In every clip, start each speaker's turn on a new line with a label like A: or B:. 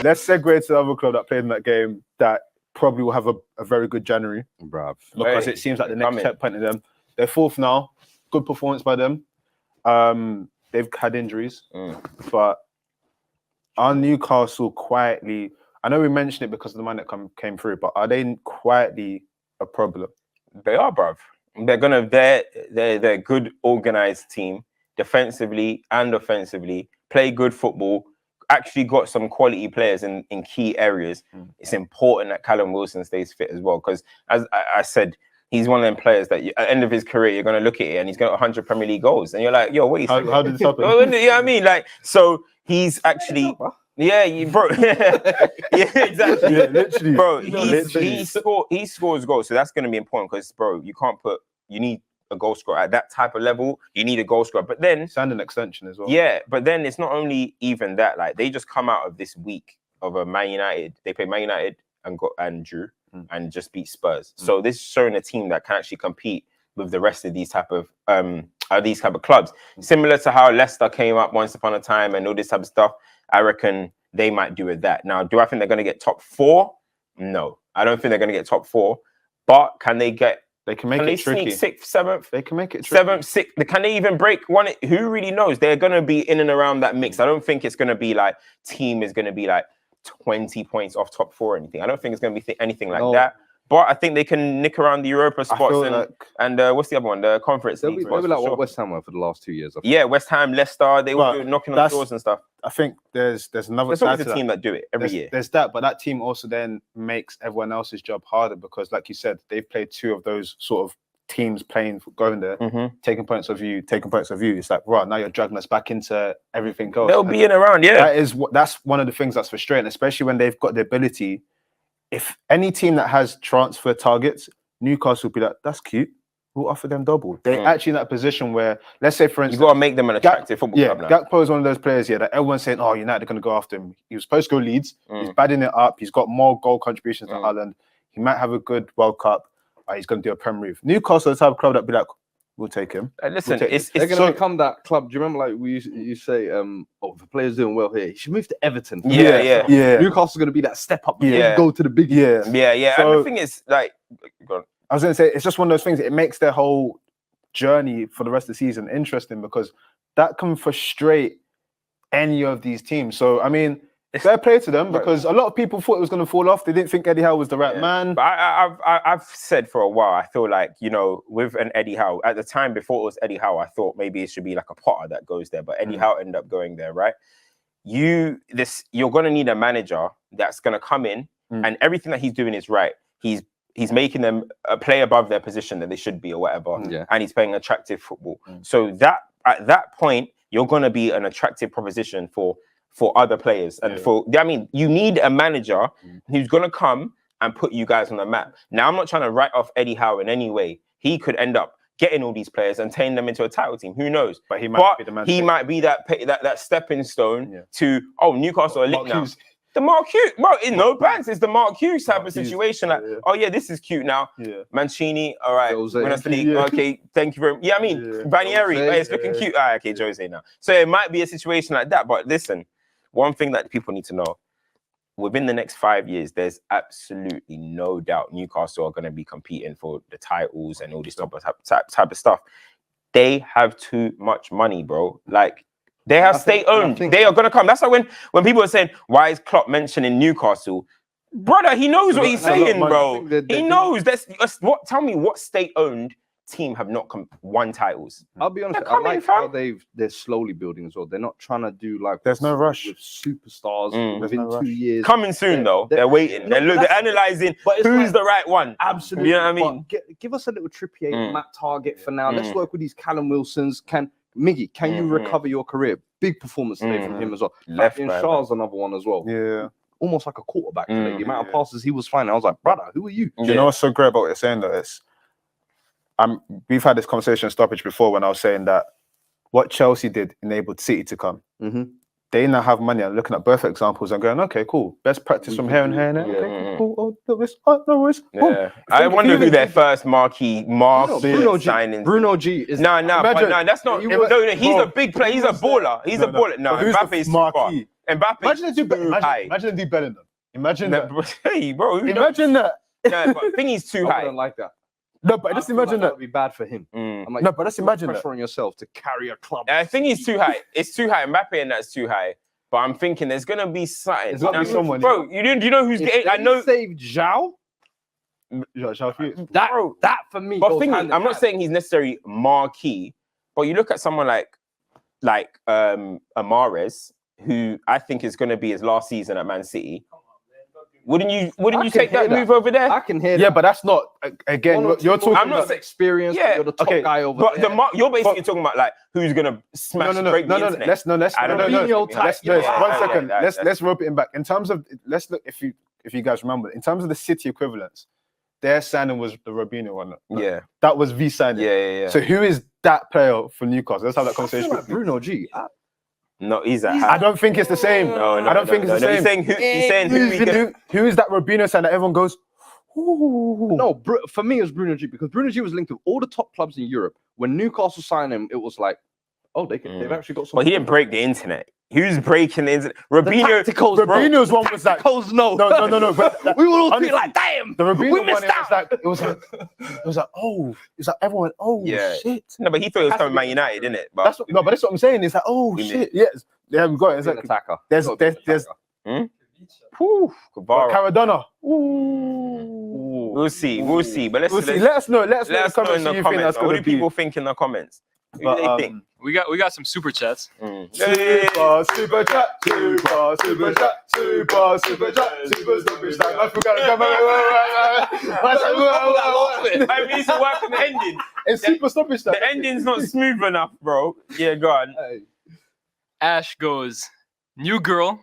A: let's segue to the other club that played in that game that probably will have a very good January.
B: Bruv.
A: Because it seems like the next checkpoint of them. They're fourth now. Good performance by them. They've had injuries. But are Newcastle quietly... I know we mentioned it because of the man that came through, but are they quietly a problem?
C: They are, bruv. They're a good organised team, defensively and offensively, play good football, actually got some quality players in key areas. It's important that Callum Wilson stays fit as well, because as I said, he's one of them players that at the end of his career, you're going to look at it and he's got 100 Premier League goals. And you're like, yo, what are you saying?
A: How did this happen?
C: You know what I mean? Like, so he's actually... Yeah, bro. Yeah, exactly.
A: Yeah, literally.
C: Bro, he scores goals. So that's going to be important because, bro, you need a goal scorer at that type of level. You need a goal scorer. But then...
A: And an extension as well.
C: Yeah, but then it's not only even that. Like, they just come out of this week of a Man United. They played Man United and drew and just beat Spurs. So this is showing a team that can actually compete with the rest of these type of clubs. Similar to how Leicester came up once upon a time and all this type of stuff. I reckon they might do with that. Now, do I think they're going to get top 4? No, I don't think they're going to get top 4. But can they get...
A: They can make it tricky.
C: Sneak 6th, 7th?
A: They can make it tricky.
C: 7th, 6th. Can they even break one? Who really knows? They're going to be in and around that mix. I don't think it's going to be like team is going to be like 20 points off top 4 or anything. I don't think it's going to be anything like that. But I think they can nick around the Europa spots and what's the other one? The Conference League.
B: They'll be like what West Ham were for the last 2 years.
C: Yeah, West Ham, Leicester, they were knocking on doors and stuff.
A: I think there's another
C: side to that. Team that do it every year.
A: There's that, but that team also then makes everyone else's job harder because, like you said, they've played 2 of those sort of teams going there, taking points of view. It's like, right, now you're dragging us back into everything else.
C: They'll be in around, yeah.
A: That's one of the things that's frustrating, especially when they've got the ability. If any team that has transfer targets, Newcastle will be like, that's cute. We'll offer them double. They're actually in that position where, let's say, for instance...
C: You've got to make them an attractive football club now.
A: Gakpo is one of those players here that everyone's saying, oh, United are going to go after him. He was supposed to go Leeds. He's badding it up. He's got more goal contributions than Haaland. He might have a good World Cup. He's going to do a Premier League. Newcastle is the type of club that be like, we'll take him.
C: Listen,
B: they're going to become that club. Do you remember, like, you say, if the player's doing well here, he should move to Everton.
C: Yeah.
B: Newcastle's going to be that step up. Go to the big.
C: Yeah.
A: So,
C: and the thing is, like, go on.
A: I was going to say, it's just one of those things. It makes their whole journey for the rest of the season interesting because that can frustrate any of these teams. So, I mean, fair play to them because a lot of people thought it was going to fall off. They didn't think Eddie Howe was the right man.
C: But I've said for a while, I feel like, you know, with an Eddie Howe, at the time before it was Eddie Howe, I thought maybe it should be like a Potter that goes there. But Eddie Howe ended up going there, right? You're going to need a manager that's going to come in and everything that he's doing is right. He's making them play above their position that they should be or whatever. And he's playing attractive football. So that at that point, you're going to be an attractive proposition for other players. And you need a manager who's going to come and put you guys on the map. Now, I'm not trying to write off Eddie Howe in any way. He could end up getting all these players and turning them into a title team. Who knows? But he might be the man. He might be that stepping stone to, Newcastle are lit now. The Mark Hughes, no bands. It's the Mark Hughes type of situation. Like, this is cute now. Mancini, all right. Okay, thank you very much. Yeah, I mean, Ranieri, it's looking cute. Okay, Jose now. So it might be a situation like that. But listen, one thing that people need to know, within the next 5 years, there's absolutely no doubt Newcastle are going to be competing for the titles and all this type of stuff. They have too much money, bro. Like, they have state-owned. They are going to come. That's why when people are saying, why is Klopp mentioning Newcastle? Brother, he knows what he's saying, bro. He knows. Tell me what state-owned team have not won titles.
B: I'll be honest, I like how they're slowly building as well. They're not trying to do like
A: there's no rush
B: with superstars within 2 years.
C: Coming soon though. They're waiting. They're analysing who's the right one.
B: Absolutely.
C: You know what I mean?
B: Give us a little Trippier Matt Target for now. Let's work with these Callum Wilsons. Miggy, can you recover your career? Big performance today from him as well. Shaw's another one as well.
A: Yeah.
B: Almost like a quarterback today. The amount of passes he was finding, I was like, brother, who are you?
A: Do you know what's so great about what you're saying though? We've had this conversation on Stoppage before when I was saying that what Chelsea did enabled City to come. they now have money and looking at both examples and going, okay, cool. Best practice from here and here and there. Okay, cool. Oh, no worries.
C: Yeah. I wonder who their first marquee signings.
B: Bruno G is
C: No, that's not. No, he's a big player. He's a baller. He's a baller. No, Mbappe is too far. Mbappe.
A: Imagine they do better. Imagine that.
C: Hey, bro.
A: Imagine that.
C: No, but I think he's too high.
B: I don't like that.
A: No, but just imagine that
B: would be bad for him.
C: Mm.
B: I'm like,
A: no, but just imagine
B: pressure
A: that.
B: on yourself to carry a club.
C: I think he's too high. It's too high. Mbappe and that's too high. But I'm thinking there's gonna be something.
A: There's gonna be someone.
C: Bro, do you know who's getting? I know.
B: Saved Zhao. That for me.
C: But thing is, I'm not saying he's necessarily marquee, but you look at someone like Amares, who I think is going to be his last season at Man City. Wouldn't you take that move over there?
B: I can hear that.
A: Yeah, but that's not again. You're talking.
C: I'm not
B: about experience.
C: Yeah,
B: you're the top guy over
C: but
B: there.
C: you're basically talking about like who's gonna smash break the internet.
A: Let's one second.
C: Yeah,
A: let's rope it in back. In terms of let's look if you guys remember, in terms of the City equivalents, their signing was the Robinho one.
C: Yeah,
A: that was V signing.
C: Yeah.
A: So who is that player for Newcastle? Let's have that conversation.
B: Like Bruno G.
C: No,
A: I don't think it's the same. I don't think it's the same.
C: He's saying
A: who is that Robinho sign that everyone goes, ooh.
B: No, for me it was Bruno G because Bruno G was linked to all the top clubs in Europe. When Newcastle signed him, it was like, oh, they've actually got some.
C: Well, he didn't break the internet. Who's breaking the internet?
A: Robinho's one was like,
B: no.
A: But
B: we were all thinking like, damn.
A: The Robinho one, it was like, oh, it's like everyone, oh shit.
C: No, but he thought it was coming Man United, didn't it? But
A: that's what I'm saying. It's like, oh shit, yes, they haven't got it. It's like
B: attacker.
A: There's Caradona.
C: We'll see. But let's see.
A: Let us know. Let
C: us know in the comments. What do people think in the comments? What do they think?
D: We got some super chats.
A: Super chat.
C: I mean, to work on the ending.
A: It's super stoppage.
C: The ending's not smooth enough, bro. Yeah, go on.
D: Ash goes, new girl,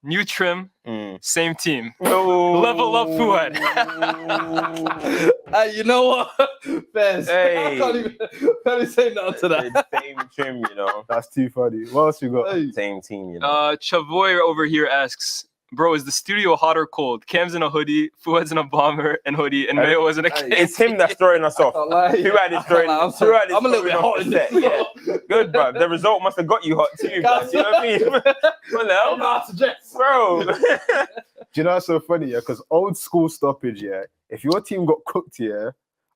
D: new trim, same team.
C: Oh.
D: Level up, Fuad.
B: You know what? Fez.
C: Hey.
B: I can't even say no to that.
C: Same trim, you know.
A: That's too funny. What else you got?
C: Same team, you know.
D: Chavoy over here asks, bro, is the studio hot or cold? Cam's in a hoodie, Fuad's in a bomber and hoodie, and Mayo was in a case.
C: It's him that's throwing us off. Fuad is throwing us off.
B: I'm a little bit hot in there.
C: Yeah. Good, bro. The result must have got you hot too, bro. You know what I mean? What the hell? Bro.
A: Do you know what's so funny? Yeah, because old school stoppage, yeah, if your team got cooked, yeah,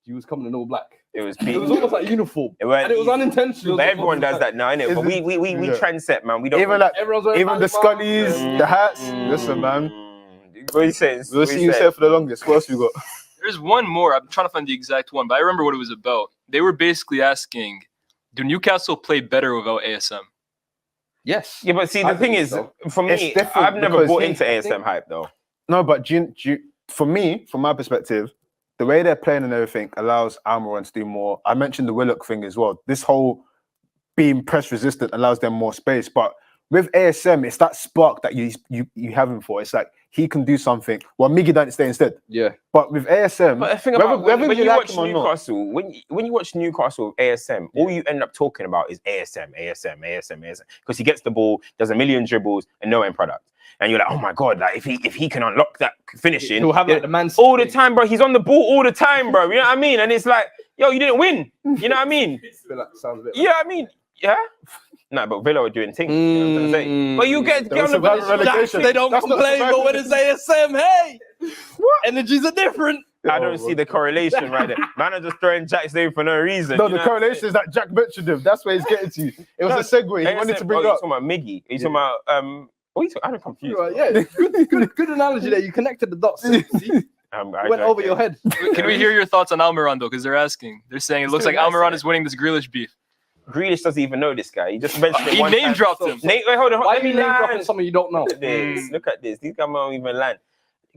B: you was coming in all black.
C: It was
B: almost like uniform. And it was ununintentional.
C: But everyone does that now, innit? But we trendset, man. We don't
A: even the Scullies, the hats. Listen, man.
C: What are you saying?
A: We'll see you say for the longest. What else we got?
D: There's one more. I'm trying to find the exact one, but I remember what it was about. They were basically asking, do Newcastle play better without ASM?
B: Yes.
C: Yeah, but see, the thing is, for me, I've never bought into ASM hype, though.
A: No, but for me, from my perspective, the way they're playing and everything allows Almiron to do more. I mentioned the Willock thing as well. This whole being press resistant allows them more space. But with ASM, it's that spark that you have him for. It's like he can do something. Well, Miggy don't stay instead.
B: Yeah.
A: But with ASM,
C: but the thing about when you watch Newcastle, when you watch Newcastle with ASM, all you end up talking about is ASM, because he gets the ball, does a million dribbles, and no end product. And you're like, oh my god, like if he can unlock that finishing,
B: he'll have like the man
C: all the time, bro. He's on the ball all the time, bro. You know what I mean? And it's like, yo, you didn't win. You know what I mean?
B: Sounds a bit.
C: You know what I mean? Yeah. No, but Villa are doing things. You know what I'm saying? But you get on the bench.
B: They don't complain, but when it's ASM, hey, what? Energies are different.
C: I don't see the correlation right there. Man are just throwing Jack's name for no reason.
A: No, the correlation is that Jack mentioned him. That's where he's getting to. It was a segue. He wanted to bring up.
C: You're talking about Miggy. You're talking about I'm confused.
B: Right, yeah, good analogy there. You connected the dots. Went over your head.
D: Can we hear your thoughts on Almiron though? Because they're asking. They're saying it looks like Almiron is winning this Grealish beef.
C: Grealish doesn't even know this guy. He just mentioned it.
D: He name dropped him.
C: Wait, hold on.
B: Why are you name dropping someone you don't know?
C: Look at this. These guys don't even land.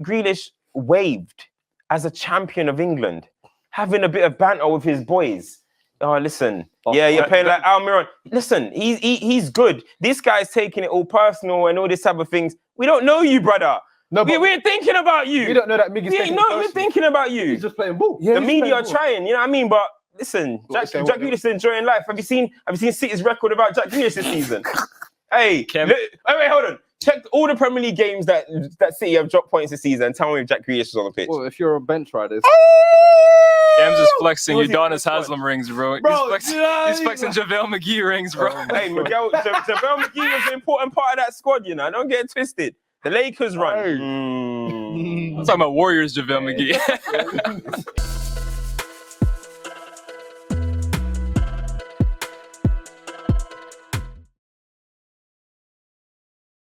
C: Grealish waved as a champion of England, having a bit of banter with his boys. Oh, listen. Yeah, you're playing like Almiron. Listen, he's good. This guy's taking it all personal and all this type of things. We don't know you, brother. No, we're thinking about you.
A: We don't know that Miggy's taking it personal.
C: We're thinking about you.
B: He's just playing ball.
C: Yeah, the media are trying, you know what I mean? But listen, Jack Grealish is enjoying life. Have you seen City's record about Jack Grealish this season? Hey, wait, hold on. Check all the Premier League games that City have dropped points this season and tell me if Jack Grealish is on the pitch.
B: Well, if you're a bench rider,
D: James is flexing Udonis Haslam rings, bro. He's flexing JaVale McGee rings, bro.
C: Hey, JaVale McGee was an important part of that squad, you know. Don't get it twisted. The Lakers run.
D: I'm talking about Warriors JaVale McGee.